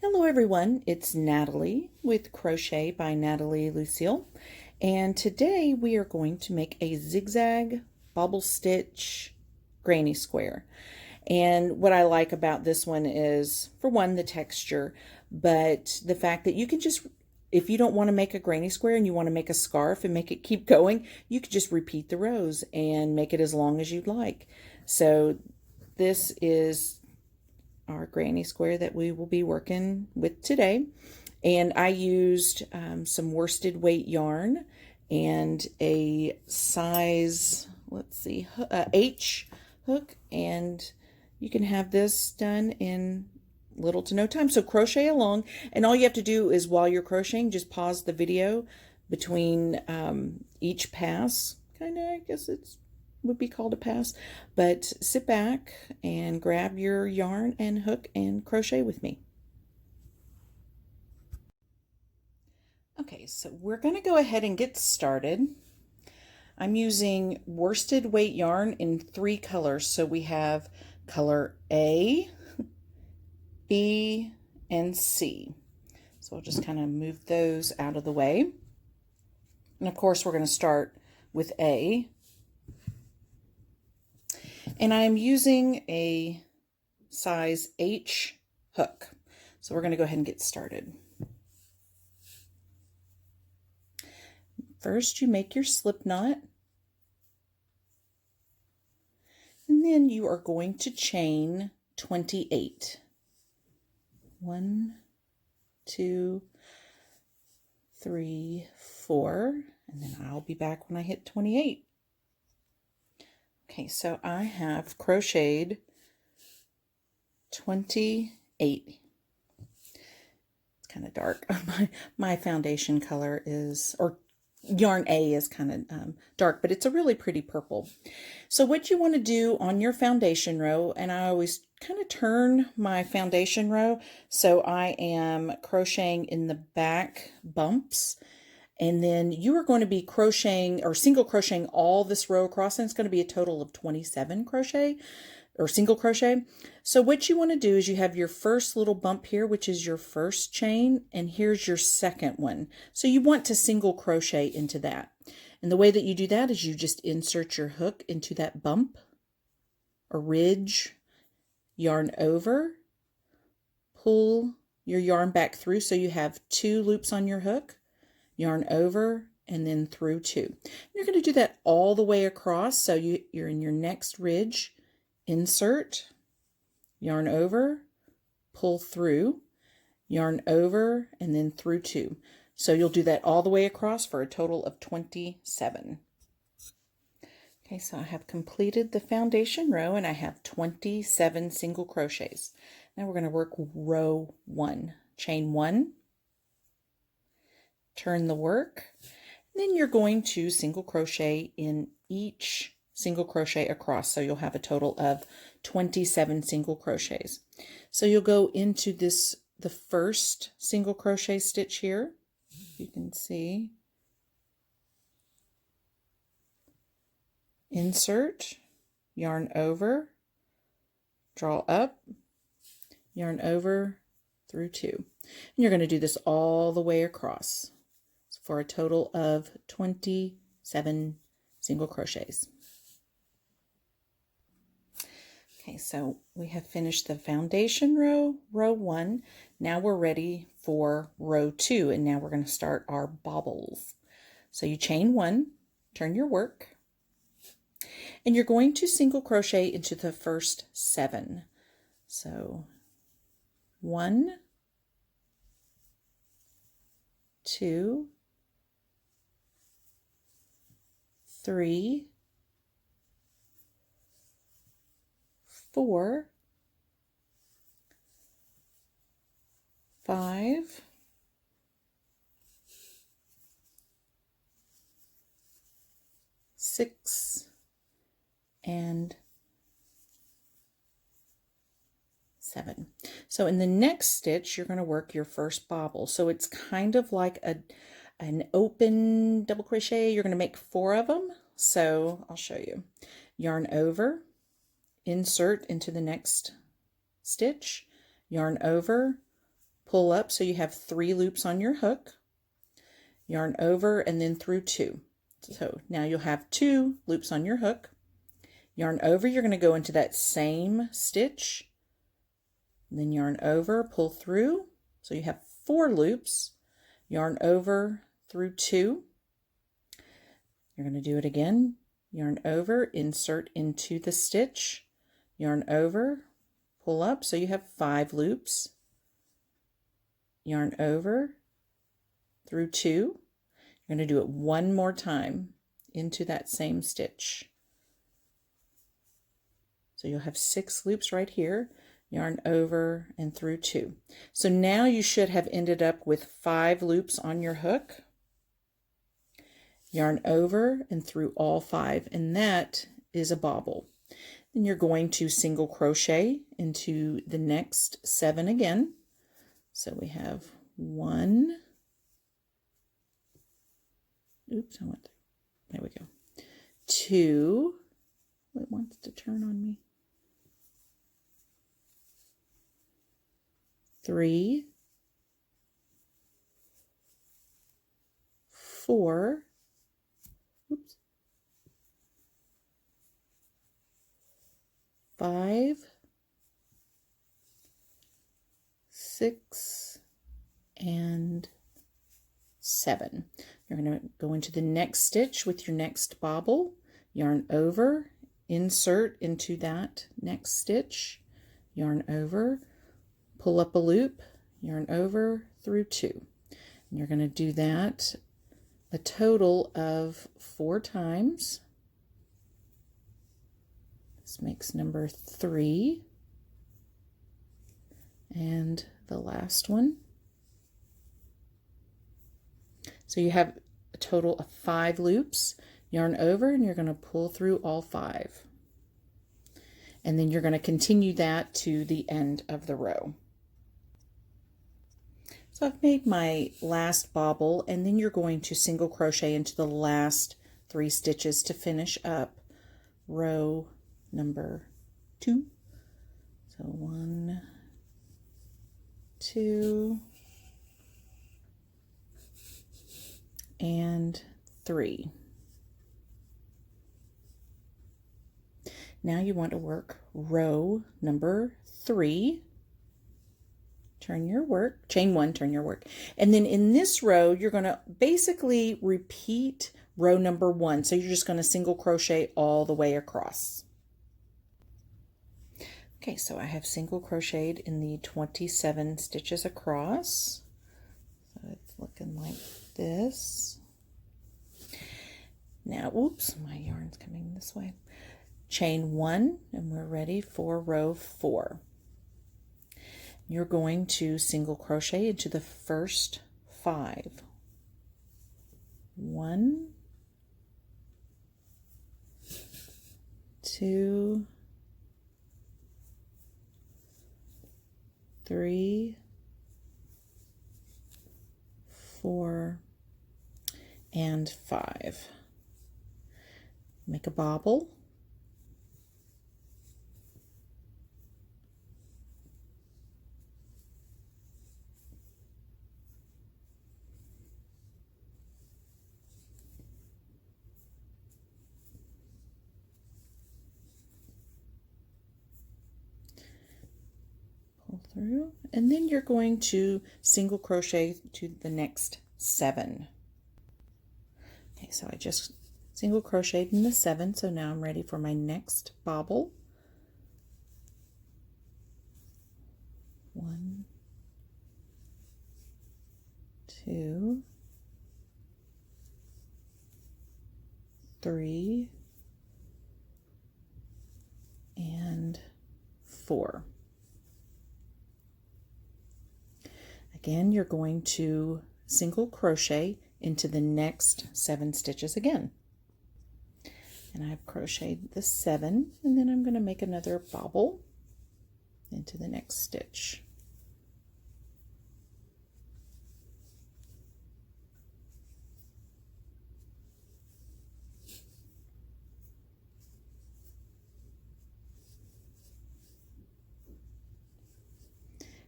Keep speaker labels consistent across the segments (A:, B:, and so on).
A: Hello everyone, it's Natalie with Crochet by Natalie Lucille, and today we are going to make a zigzag bobble stitch granny square. And what I like about this one is, for one, the texture, but the fact that you can just, if you don't want to make a granny square and you want to make a scarf and make it keep going, you could just repeat the rows and make it as long as you'd like. So this is our granny square that we will be working with today. And I used some worsted weight yarn and a size, let's see, H hook, and you can have this done in little to no time. So crochet along, and all you have to do is, while you're crocheting, just pause the video between each pass. Kind of, I guess it's would be called a pass, but sit back and grab your yarn and hook and crochet with me. Okay, so we're going to go ahead and get started. I'm using worsted weight yarn in 3 colors. So we have color A, B, and C. So I'll just kind of move those out of the way. And of course, we're going to start with A. And I'm using a size H hook. So we're going to go ahead and get started. First, you make your slip knot. And then you are going to chain 28. 1, 2, 3, 4. And then I'll be back when I hit 28. Okay, so I have crocheted 28. It's kind of dark. My foundation color is, or yarn A is kind of dark, but it's a really pretty purple. So what you want to do on your foundation row, and I always kind of turn my foundation row so I am crocheting in the back bumps. And then you are going to be crocheting or single crocheting all this row across, and it's going to be a total of 27 crochet or single crochet. So what you want to do is, you have your first little bump here, which is your first chain, and here's your second one. So you want to single crochet into that. And the way that you do that is you just insert your hook into that bump or ridge, yarn over, pull your yarn back through so you have 2 loops on your hook, yarn over, and then through 2. You're going to do that all the way across. So you're in your next ridge, insert, yarn over, pull through, yarn over, and then through 2. So you'll do that all the way across for a total of 27. Okay, so I have completed the foundation row and I have 27 single crochets. Now we're going to work row 1. Chain 1. Turn the work, then you're going to single crochet in each single crochet across, so you'll have a total of 27 single crochets. So you'll go into the first single crochet stitch here, you can see, insert, yarn over, draw up, yarn over, through 2. And you're going to do this all the way across for a total of 27 single crochets. Okay, so we have finished the foundation row, row 1. Now we're ready for row 2, and now we're going to start our bobbles. So you chain 1, turn your work, and you're going to single crochet into the first 7. So 1, 2, 3, 4, 5, 6, and 7. So in the next stitch, you're going to work your first bobble. So it's kind of like an open double crochet. You're going to make 4 of them. So I'll show you. Yarn over, insert into the next stitch, yarn over, pull up so you have 3 loops on your hook, yarn over and then through 2. So now you'll have 2 loops on your hook, yarn over, you're going to go into that same stitch, then yarn over, pull through, so you have 4 loops, yarn over through 2. You're going to do it again, yarn over, insert into the stitch, yarn over, pull up, so you have 5 loops, yarn over through 2. You're going to do it one more time into that same stitch. So you'll have 6 loops right here, yarn over and through 2. So now you should have ended up with 5 loops on your hook, yarn over and through all 5, and that is a bobble. Then you're going to single crochet into the next 7 again. So we have 1, oops, I went there we go, 2, it wants to turn on me, 3, 4, oops, 5, 6, and 7. You're going to go into the next stitch with your next bobble, yarn over, insert into that next stitch, yarn over, pull up a loop, yarn over through 2. And you're going to do that a total of 4 times. This makes number 3. And the last one. So you have a total of 5 loops, yarn over, and you're going to pull through all 5. And then you're going to continue that to the end of the row. So I've made my last bobble, and then you're going to single crochet into the last 3 stitches to finish up row number 2. So 1, 2, and 3. Now you want to work row number 3. Turn your work, chain 1, turn your work. And then in this row, you're going to basically repeat row number 1. So you're just going to single crochet all the way across. Okay, so I have single crocheted in the 27 stitches across. So it's looking like this. Now, oops, my yarn's coming this way. Chain 1, and we're ready for row 4. You're going to single crochet into the first 5. 1, 2, 3, 4, and 5. Make a bobble. Through, and then you're going to single crochet to the next 7. Okay, so I just single crocheted in the 7, so now I'm ready for my next bobble. 1, 2, 3, and 4. Again, you're going to single crochet into the next 7 stitches again. And I've crocheted the 7, and then I'm going to make another bobble into the next stitch.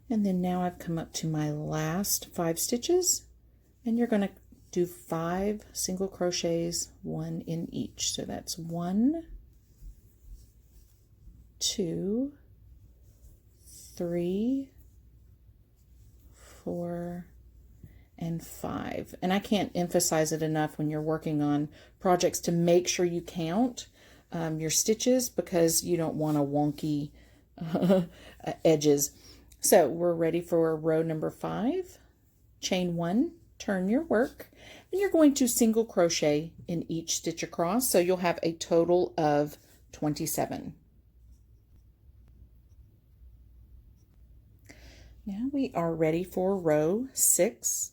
A: And then now I've come up to my last 5 stitches, and you're going to do 5 single crochets, 1 in each. So that's 1, 2, 3, 4, and 5. And I can't emphasize it enough when you're working on projects to make sure you count your stitches, because you don't want a wonky edges. So we're ready for row number 5. Chain 1, turn your work, and you're going to single crochet in each stitch across, so you'll have a total of 27. Now we are ready for row 6.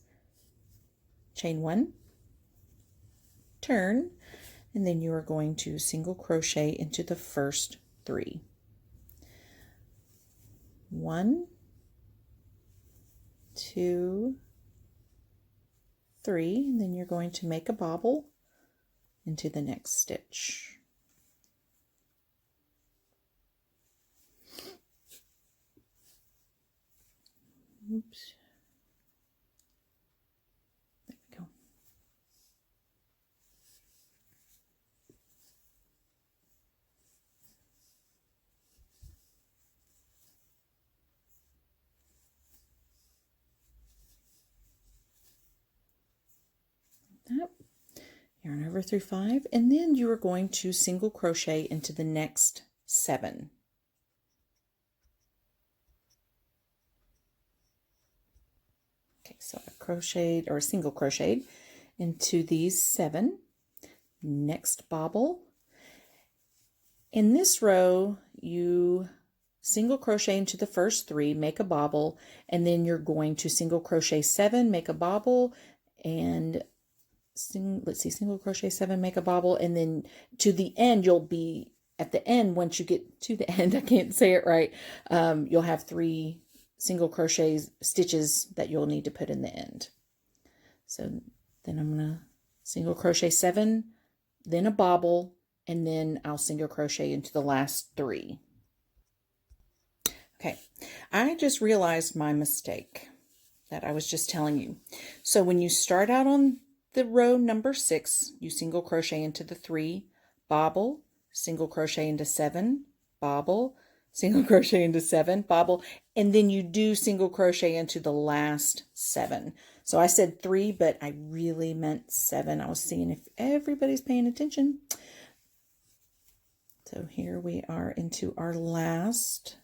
A: Chain 1, turn, and then you are going to single crochet into the first 3. 1, 2, 3, and then you're going to make a bobble into the next stitch. Oops. There we go. That. Yarn over through 5, and then you are going to single crochet into the next 7. Okay, so I've crocheted or single crocheted into these 7. Next bobble. In this row, you single crochet into the first 3, make a bobble, and then you're going to single crochet 7, make a bobble, and single crochet 7, make a bobble, and then to the end, you'll be at the end. Once you get to the end, I can't say it right, you'll have 3 single crochet stitches that you'll need to put in the end. So then I'm going to single crochet 7, then a bobble, and then I'll single crochet into the last 3. Okay, I just realized my mistake that I was just telling you. So when you start out on the row number 6, you single crochet into the 3, bobble, single crochet into 7, bobble, single crochet into 7, bobble, and then you do single crochet into the last 7. So I said 3, but I really meant 7. I was seeing if everybody's paying attention. So here we are into our last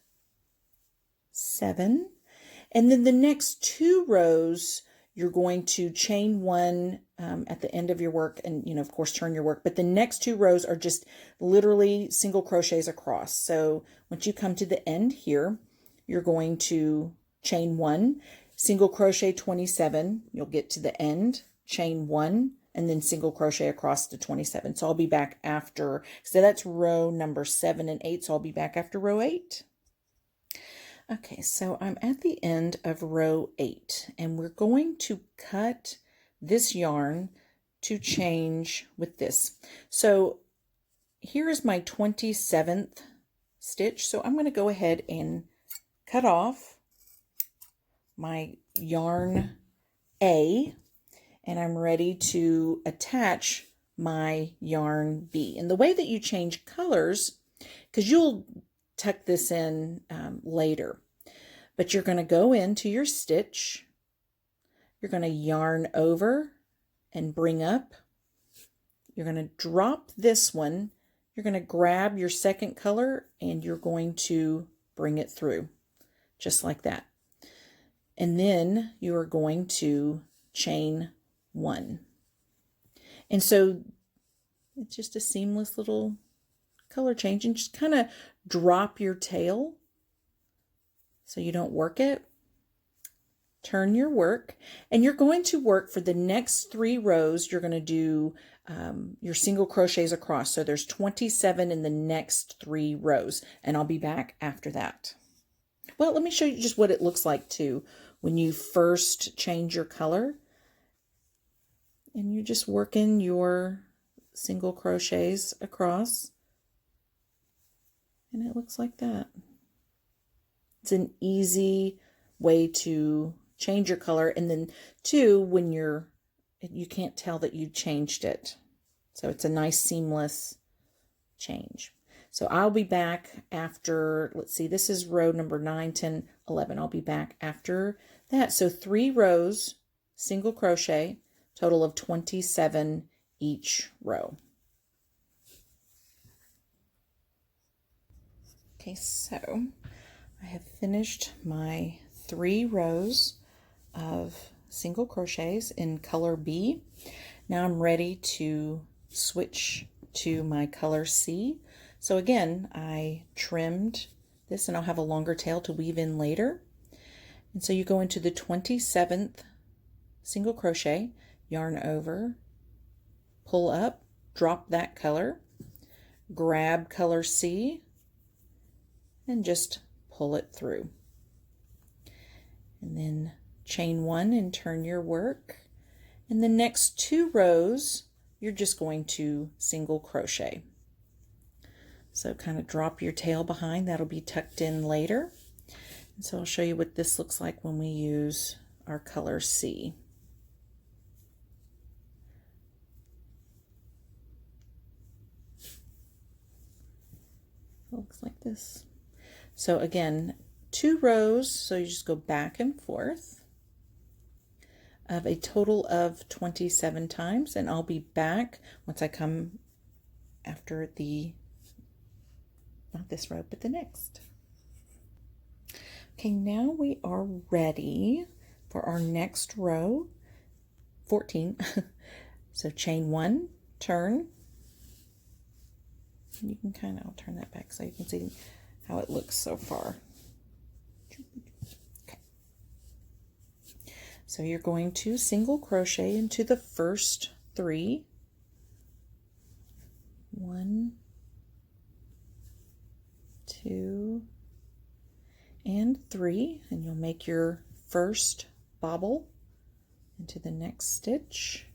A: 7. And then the next 2 rows, you're going to chain 1 at the end of your work, and of course turn your work, but the next 2 rows are just literally single crochets across. So once you come to the end here, you're going to chain 1, single crochet 27, you'll get to the end, chain 1, and then single crochet across to 27. So I'll be back after, so that's row number 7 and 8, so I'll be back after row 8. Okay, so I'm at the end of row 8, and we're going to cut this yarn to change with this. So here is my 27th stitch. So I'm going to go ahead and cut off my yarn A, and I'm ready to attach my yarn B. And the way that you change colors, because you'll tuck this in later, but you're going to go into your stitch, you're going to yarn over and bring up, you're going to drop this one, you're going to grab your second color, and you're going to bring it through just like that. And then you are going to chain 1. And so it's just a seamless little color change, and just kind of drop your tail so you don't work it. Turn your work, and you're going to work for the next 3 rows. You're going to do your single crochets across. So there's 27 in the next 3 rows, and I'll be back after that. Well, let me show you just what it looks like too when you first change your color, and you're just working your single crochets across, and it looks like that. It's an easy way to change your color, and then two, when you can't tell that you changed it. So it's a nice seamless change. So I'll be back after, let's see, this is row number 9, 10, 11. I'll be back after that. So 3 rows, single crochet, total of 27 each row. Okay, so I have finished my 3 rows of single crochets in color B. Now I'm ready to switch to my color C. So again, I trimmed this and I'll have a longer tail to weave in later. And so you go into the 27th single crochet, yarn over, pull up, drop that color, grab color C, and just pull it through. And then chain 1 and turn your work. And the next 2 rows, you're just going to single crochet. So kind of drop your tail behind, that'll be tucked in later. And so I'll show you what this looks like when we use our color C. It looks like this. So again, 2 rows, so you just go back and forth of a total of 27 times, and I'll be back once I come after the, not this row, but the next. Okay, now we are ready for our next row, 14. So chain 1, turn. You can kind of, I'll turn that back so you can see how it looks so far. Okay. So you're going to single crochet into the first 3. 1, 2, and 3, and you'll make your first bobble into the next stitch.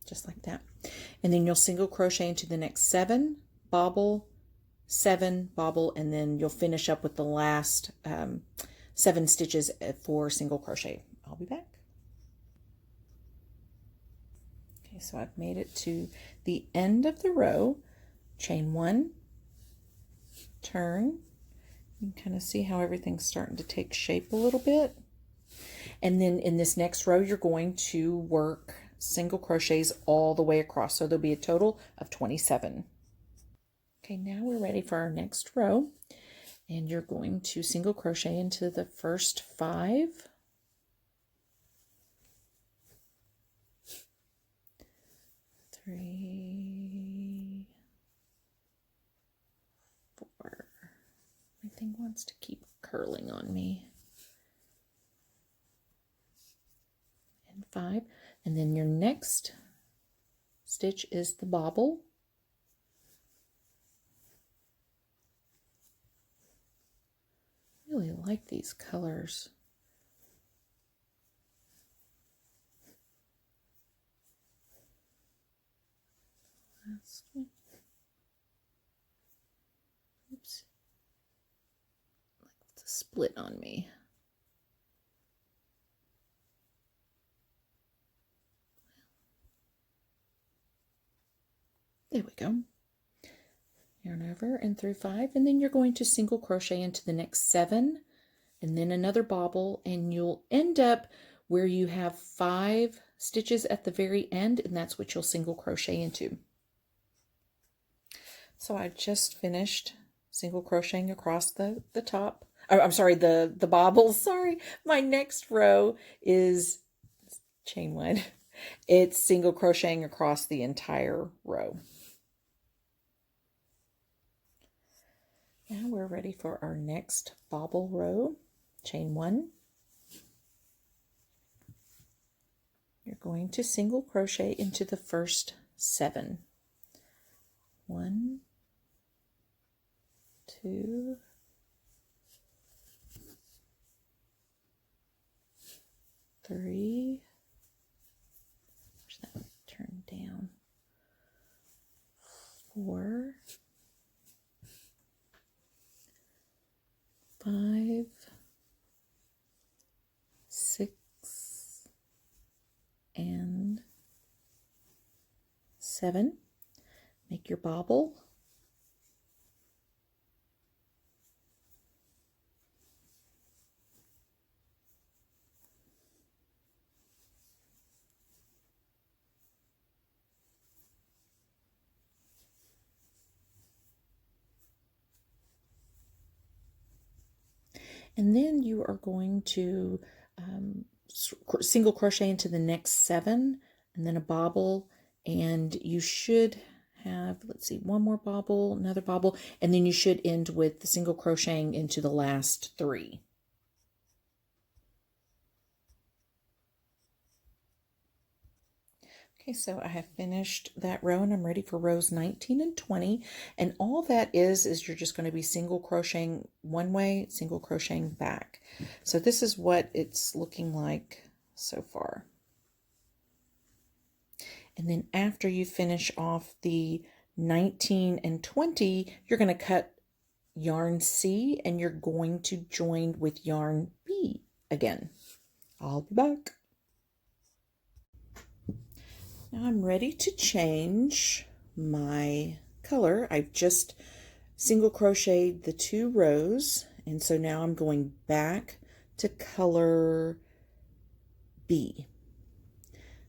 A: Just like that. And then you'll single crochet into the next 7, bobble, 7, bobble, and then you'll finish up with the last 7 stitches for single crochet. I'll be back. Okay, so I've made it to the end of the row. Chain 1, turn. You can kind of see how everything's starting to take shape a little bit. And then in this next row, you're going to work single crochets all the way across. So there'll be a total of 27. Okay, now we're ready for our next row. And you're going to single crochet into the first 5. 3, 4. My thing wants to keep curling on me. And 5. And then your next stitch is the bobble. I really like these colors. Last one. Oops. Like it's a split on me. There we go. Yarn over and through 5, and then you're going to single crochet into the next 7, and then another bobble, and you'll end up where you have 5 stitches at the very end, and that's what you'll single crochet into. So I just finished single crocheting across the top. Oh, I'm sorry, the bobbles. Sorry, my next row is chain 1. It's single crocheting across the entire row. Now we're ready for our next bobble row. Chain 1. You're going to single crochet into the first 7. 1, 2, 3, where's that turn down, 4, 5, 6, and 7. Make your bobble. And then you are going to single crochet into the next 7 and then a bobble, and you should have, let's see, one more bobble, another bobble, and then you should end with the single crocheting into the last 3. Okay, so I have finished that row and I'm ready for rows 19 and 20. And all that is you're just going to be single crocheting one way, single crocheting back. So this is what it's looking like so far. And then after you finish off the 19 and 20, you're going to cut yarn C and you're going to join with yarn B again. I'll be back. Now I'm ready to change my color. I've just single crocheted the 2 rows, and so now I'm going back to color B.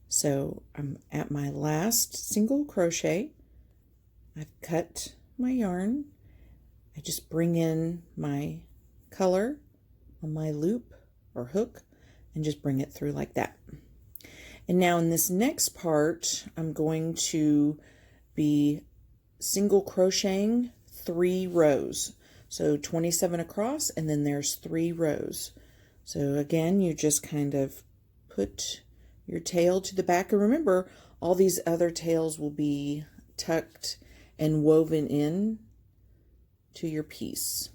A: So I'm at my last single crochet. I've cut my yarn. I just bring in my color on my loop or hook and just bring it through like that. And now in this next part, I'm going to be single crocheting 3 rows. So 27 across, and then there's 3 rows. So again, you just kind of put your tail to the back. And remember, all these other tails will be tucked and woven in to your piece.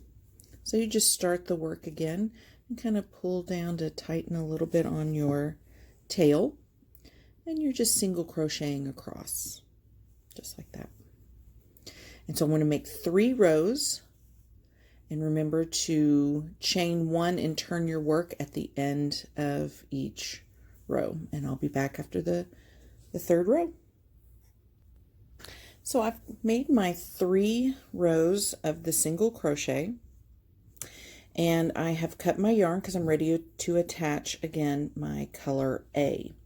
A: So you just start the work again and kind of pull down to tighten a little bit on your tail. And you're just single crocheting across, just like that. And so I'm going to make 3 rows, and remember to chain 1 and turn your work at the end of each row. And I'll be back after the 3rd row. So I've made my 3 rows of the single crochet, and I have cut my yarn because I'm ready to attach again my color A.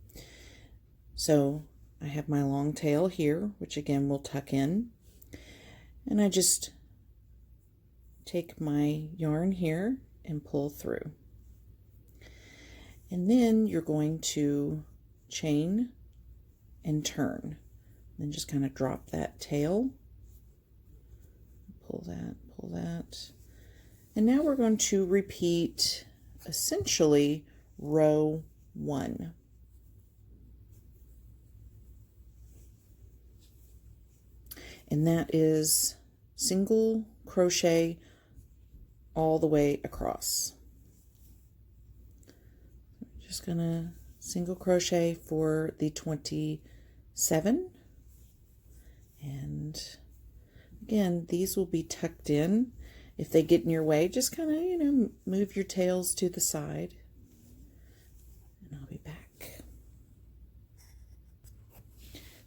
A: So I have my long tail here, which again will tuck in, and I just take my yarn here and pull through. And then you're going to chain and turn, and just kind of drop that tail, pull that. And now we're going to repeat essentially row 1. And that is single crochet all the way across. Just gonna single crochet for the 27, and again, these will be tucked in. If they get in your way, just kind of, move your tails to the side, and I'll be back.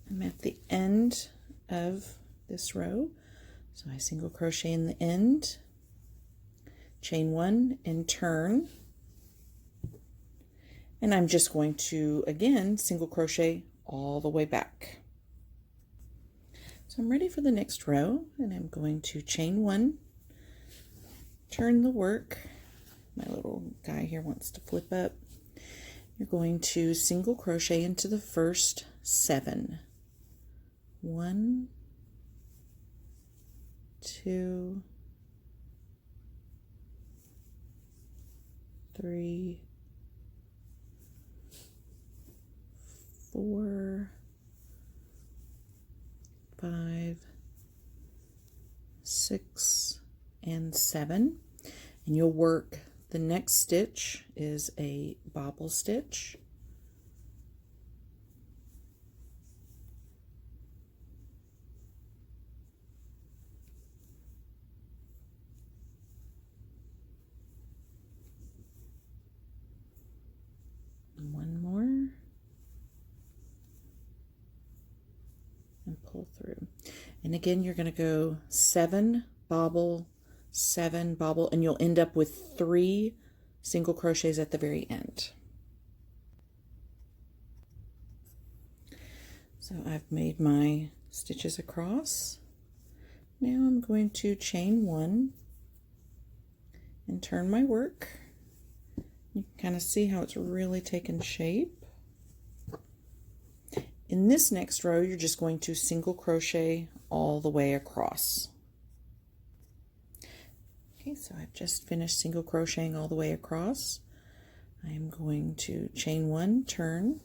A: I'm at the end of this row, so I single crochet in the end, chain 1 and turn, and I'm just going to again single crochet all the way back. So I'm ready for the next row, and I'm going to chain 1, turn the work. My little guy here wants to flip up. You're going to single crochet into the first 7. 1, 2, 3, 4, 5, 6, and 7, and you'll work. The next stitch is a bobble stitch. One more, and pull through. And again, you're going to go 7 bobble, 7 bobble, and you'll end up with 3 single crochets at the very end. So I've made my stitches across. Now I'm going to chain 1 and turn my work. You can kind of see how it's really taken shape. In this next row, you're just going to single crochet all the way across. Okay, so I've just finished single crocheting all the way across. I am going to chain 1, turn.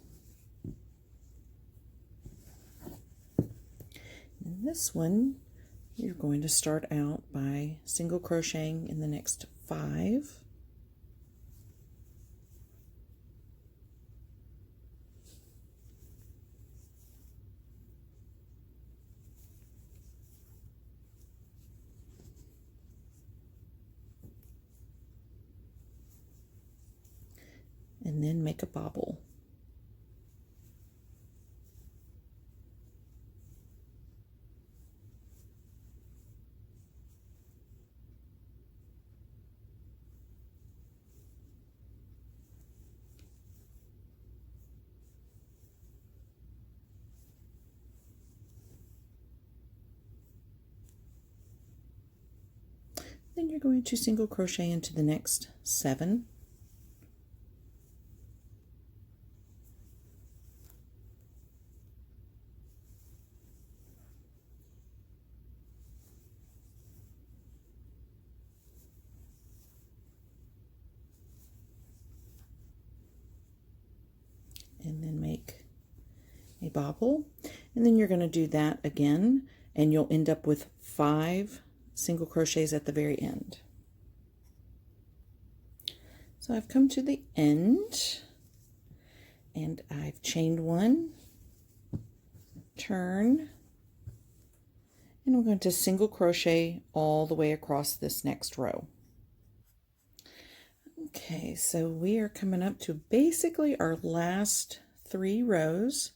A: In this one, you're going to start out by single crocheting in the next 5. And then make a bobble. Then you're going to single crochet into the next 7. And then make a bobble, and then you're going to do that again, and you'll end up with 5 single crochets at the very end. So I've come to the end, and I've chained 1, turn, and I'm going to single crochet all the way across this next row. Okay, so we are coming up to basically our last 3 rows.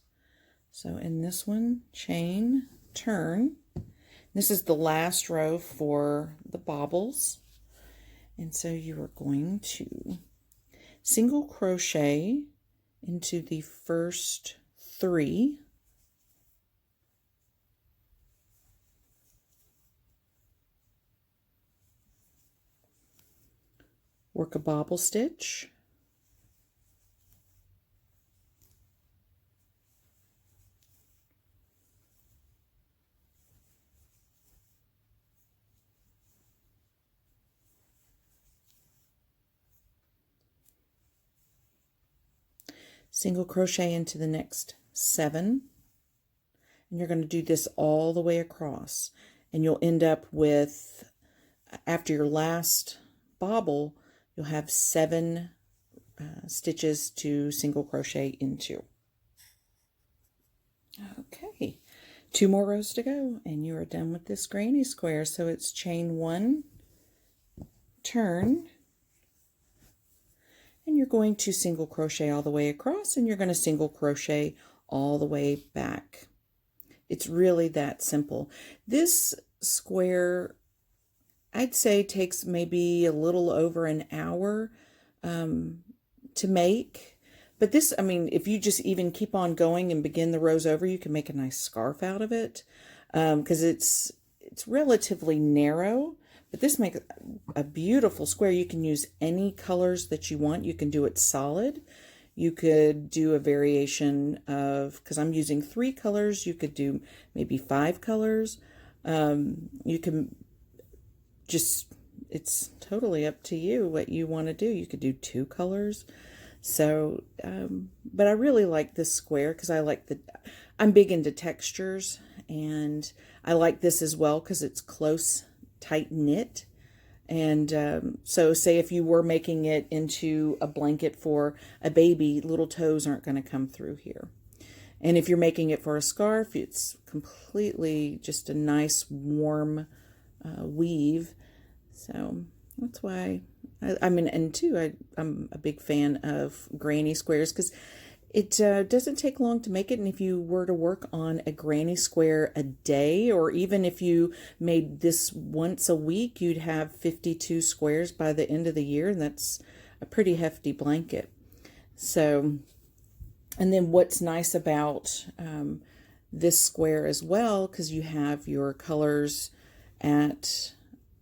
A: So in this one, chain, turn. This is the last row for the bobbles. And so you are going to single crochet into the first 3. Work a bobble stitch. Single crochet into the next 7, and you're going to do this all the way across, and you'll end up with, after your last bobble, you'll have 7 stitches to single crochet into. Okay, 2 more rows to go, and you are done with this granny square. So it's chain 1, turn, and you're going to single crochet all the way across, and you're going to single crochet all the way back. It's really that simple. This square, I'd say, takes maybe a little over an hour to make. But this, I mean, if you just even keep on going and begin the rows over, you can make a nice scarf out of it, because it's relatively narrow. But this makes a beautiful square. You can use any colors that you want. You can do it solid. You could do a variation of, because I'm using 3 colors, you could do maybe 5 colors. You can just, it's totally up to you what you want to do. You could do 2 colors. So, but I really like this square because I'm big into textures, and I like this as well because it's close, tight knit. And so say if you were making it into a blanket for a baby, little toes aren't going to come through here. And if you're making it for a scarf, it's completely just a nice warm weave. So that's why I mean, and too, I'm a big fan of granny squares because it doesn't take long to make it. And if you were to work on a granny square a day, or even if you made this once a week, you'd have 52 squares by the end of the year. And that's a pretty hefty blanket. So, and then what's nice about this square as well, because you have your colors at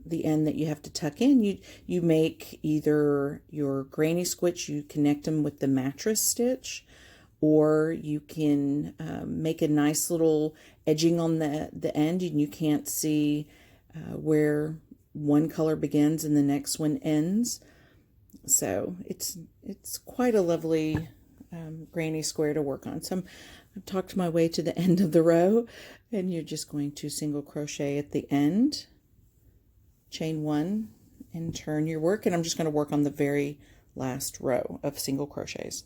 A: the end that you have to tuck in, you make either your granny stitch, you connect them with the mattress stitch, or you can make a nice little edging on the end, and you can't see where one color begins and the next one ends. So it's quite a lovely granny square to work on. So I've talked my way to the end of the row, and you're just going to single crochet at the end, chain one, and turn your work. And I'm just going to work on the very last row of single crochets.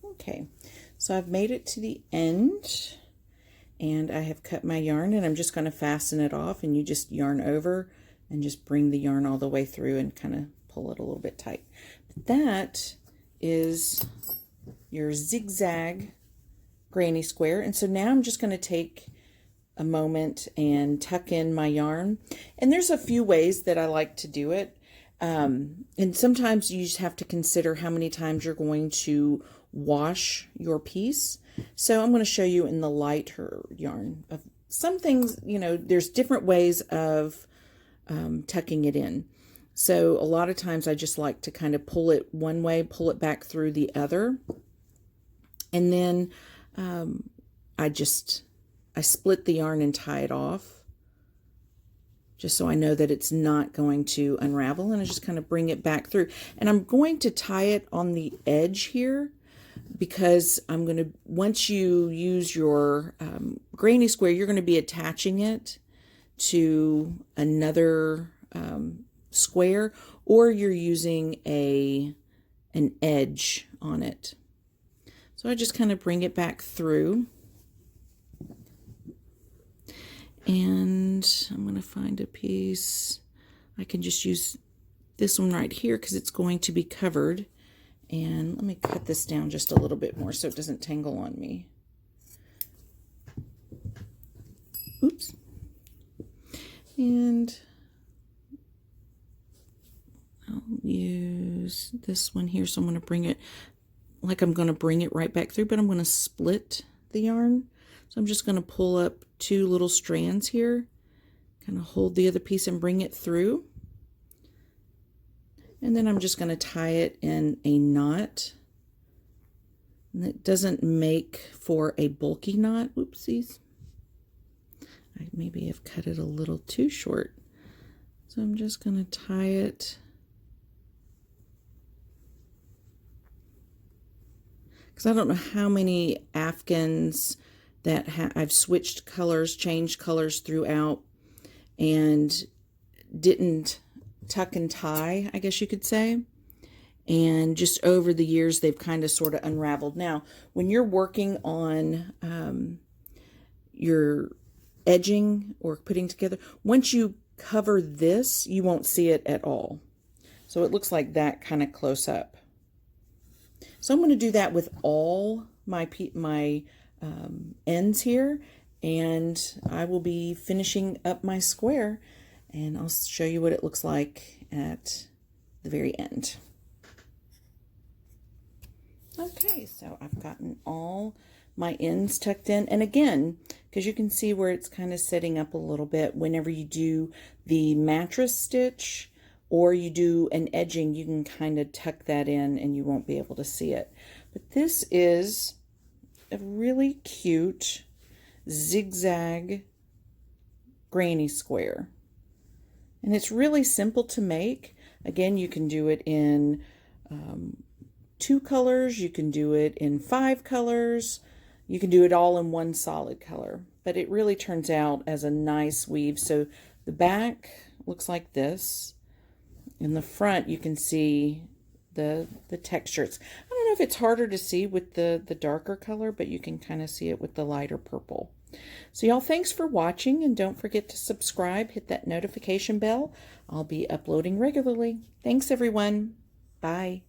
A: Okay, so I've made it to the end, and I have cut my yarn, and I'm just going to fasten it off, and you just yarn over and just bring the yarn all the way through and kind of pull it a little bit tight. But that is your zigzag granny square. And so now I'm just going to take a moment and tuck in my yarn. And there's a few ways that I like to do it. And sometimes you just have to consider how many times you're going to wash your piece. So I'm going to show you in the lighter yarn of some things, you know, there's different ways of tucking it in. So a lot of times I just like to kind of pull it one way, pull it back through the other. And then I split the yarn and tie it off, just so I know that it's not going to unravel, and I just kind of bring it back through. And I'm going to tie it on the edge here, because I'm going to, once you use your granny square, you're going to be attaching it to another square, or you're using an edge on it. So I just kind of bring it back through. And I'm going to find a piece. I can just use this one right here because it's going to be covered. And let me cut this down just a little bit more so it doesn't tangle on me. Oops. And I'll use this one here. So I'm going to bring it, like I'm going to bring it right back through, but I'm going to split the yarn. So I'm just going to pull up two little strands here, kind of hold the other piece and bring it through. And then I'm just going to tie it in a knot. And it doesn't make for a bulky knot. Oopsies. I maybe have cut it a little too short. So I'm just going to tie it. Because I don't know how many Afghans that I've switched colors, changed colors throughout, and didn't tuck and tie, I guess you could say. And just over the years, they've kind of sort of unraveled. Now, when you're working on your edging or putting together, once you cover this, you won't see it at all. So it looks like that kind of close up. So I'm going to do that with all my ends here, and I will be finishing up my square, and I'll show you what it looks like at the very end. Okay, so I've gotten all my ends tucked in, and again, because you can see where it's kind of setting up a little bit, whenever you do the mattress stitch or you do an edging, you can kind of tuck that in and you won't be able to see it. But this is a really cute zigzag granny square, and it's really simple to make. Again, you can do it in 2 colors, you can do it in 5 colors, you can do it all in one solid color, but it really turns out as a nice weave. So the back looks like this, In the front, you can see the textures. I don't know if it's harder to see with the darker color, but you can kind of see it with the lighter purple. So y'all, thanks for watching, and don't forget to subscribe, hit that notification bell. I'll be uploading regularly. Thanks everyone. Bye.